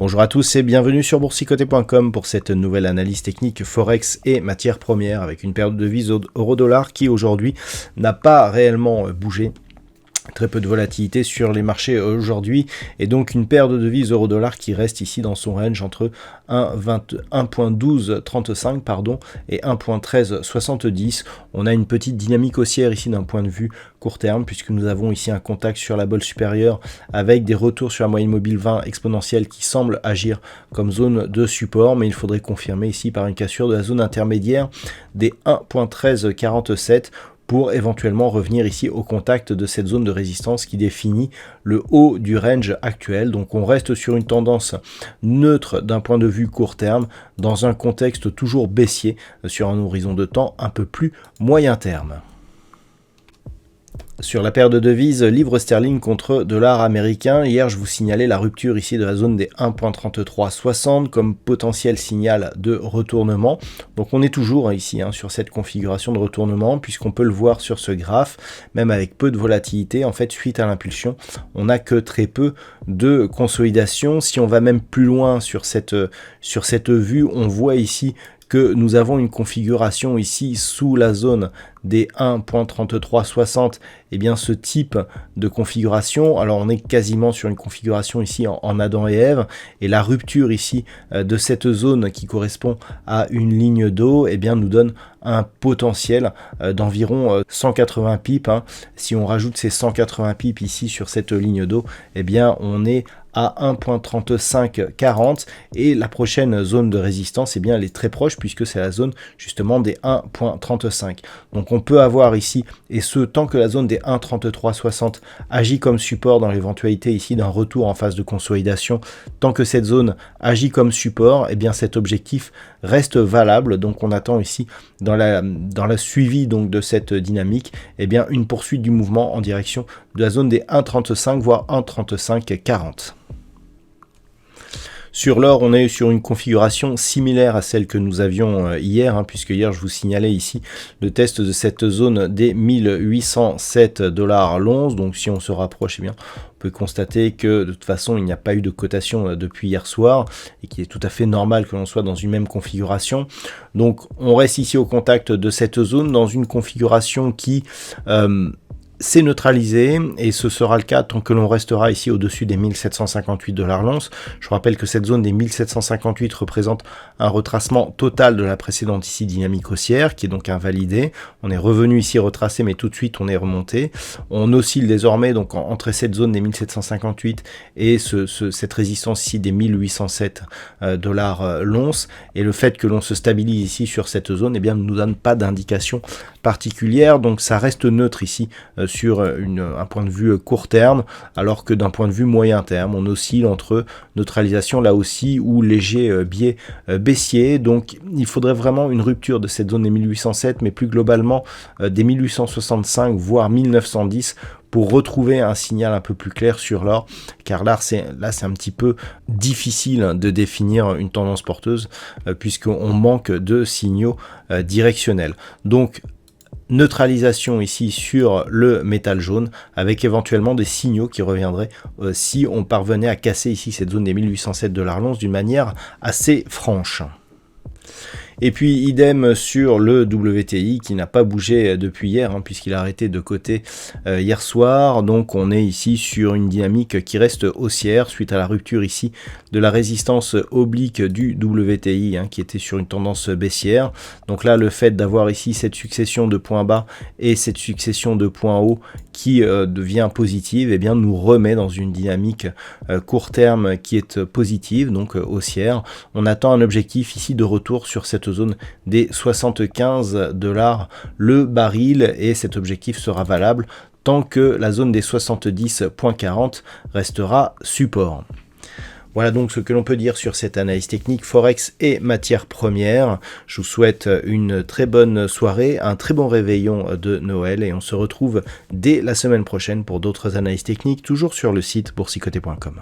Bonjour à tous et bienvenue sur boursicoté.com pour cette nouvelle analyse technique Forex et matières premières avec une période de devise euro-dollar qui aujourd'hui n'a pas réellement bougé. Très peu de volatilité sur les marchés aujourd'hui et donc une paire de devises euro-dollar qui reste ici dans son range entre 1.1235 et 1.1370. On a une petite dynamique haussière ici d'un point de vue court terme puisque nous avons ici un contact sur la bolle supérieure avec des retours sur la moyenne mobile 20 exponentielle qui semble agir comme zone de support, mais il faudrait confirmer ici par une cassure de la zone intermédiaire des 1.1347 pour éventuellement revenir ici au contact de cette zone de résistance qui définit le haut du range actuel. Donc on reste sur une tendance neutre d'un point de vue court terme, dans un contexte toujours baissier sur un horizon de temps un peu plus moyen terme. Sur la paire de devises livre sterling contre dollar américain, hier je vous signalais la rupture ici de la zone des 1.3360 comme potentiel signal de retournement. Donc on est toujours ici sur cette configuration de retournement puisqu'on peut le voir sur ce graphe, même avec peu de volatilité. En fait, suite à l'impulsion, on n'a que très peu de consolidation. Si on va même plus loin sur cette vue, on voit ici que nous avons une configuration ici sous la zone des 1.3360, et bien ce type de configuration, alors on est quasiment sur une configuration ici en Adam et Ève, et la rupture ici de cette zone qui correspond à une ligne d'eau, et bien nous donne un potentiel d'environ 180 pips. Si on rajoute ces 180 pips ici sur cette ligne d'eau, et bien on est à 1.3540 et la prochaine zone de résistance, eh bien, elle est très proche puisque c'est la zone justement des 1.35. Donc on peut avoir ici, et ce tant que la zone des 1.3360 agit comme support dans l'éventualité ici d'un retour en phase de consolidation, tant que cette zone agit comme support, eh bien cet objectif reste valable. Donc on attend ici dans la suivi donc de cette dynamique, eh bien une poursuite du mouvement en direction de la zone des 1.35 voire 1.3540. Sur l'or, on est sur une configuration similaire à celle que nous avions hier, puisque hier je vous signalais ici le test de cette zone des 1807 $ l'once. Donc si on se rapproche, eh bien, on peut constater que de toute façon il n'y a pas eu de cotation depuis hier soir et qu'il est tout à fait normal que l'on soit dans une même configuration. Donc on reste ici au contact de cette zone dans une configuration qui c'est neutralisé et ce sera le cas tant que l'on restera ici au-dessus des 1758 $ l'once. Je rappelle que cette zone des 1758 représente un retracement total de la précédente ici dynamique haussière qui est donc invalidée. On est revenu ici retracé mais tout de suite on est remonté. On oscille désormais donc entre cette zone des 1758 et cette résistance ici des 1807 $ l'once, et le fait que l'on se stabilise ici sur cette zone, eh bien, ne nous donne pas d'indication particulière, donc ça reste neutre ici sur un point de vue court terme, alors que d'un point de vue moyen terme, on oscille entre neutralisation là aussi ou léger biais baissier. Donc il faudrait vraiment une rupture de cette zone des 1807, mais plus globalement des 1865 voire 1910 pour retrouver un signal un peu plus clair sur l'or, car là c'est un petit peu difficile de définir une tendance porteuse puisqu'on manque de signaux directionnels. Donc neutralisation ici sur le métal jaune avec éventuellement des signaux qui reviendraient si on parvenait à casser ici cette zone des 1807 $ l'once d'une manière assez franche. Et puis idem sur le WTI qui n'a pas bougé depuis hier puisqu'il a arrêté de coter hier soir. Donc on est ici sur une dynamique qui reste haussière suite à la rupture ici de la résistance oblique du WTI qui était sur une tendance baissière. Donc là le fait d'avoir ici cette succession de points bas et cette succession de points hauts qui devient positive, eh bien nous remet dans une dynamique court terme qui est positive, donc haussière. On attend un objectif ici de retour sur cette zone des 75 $ le baril, et cet objectif sera valable tant que la zone des 70,40 restera support. Voilà donc ce que l'on peut dire sur cette analyse technique Forex et matières premières. Je vous souhaite une très bonne soirée, un très bon réveillon de Noël et on se retrouve dès la semaine prochaine pour d'autres analyses techniques, toujours sur le site boursicoté.com.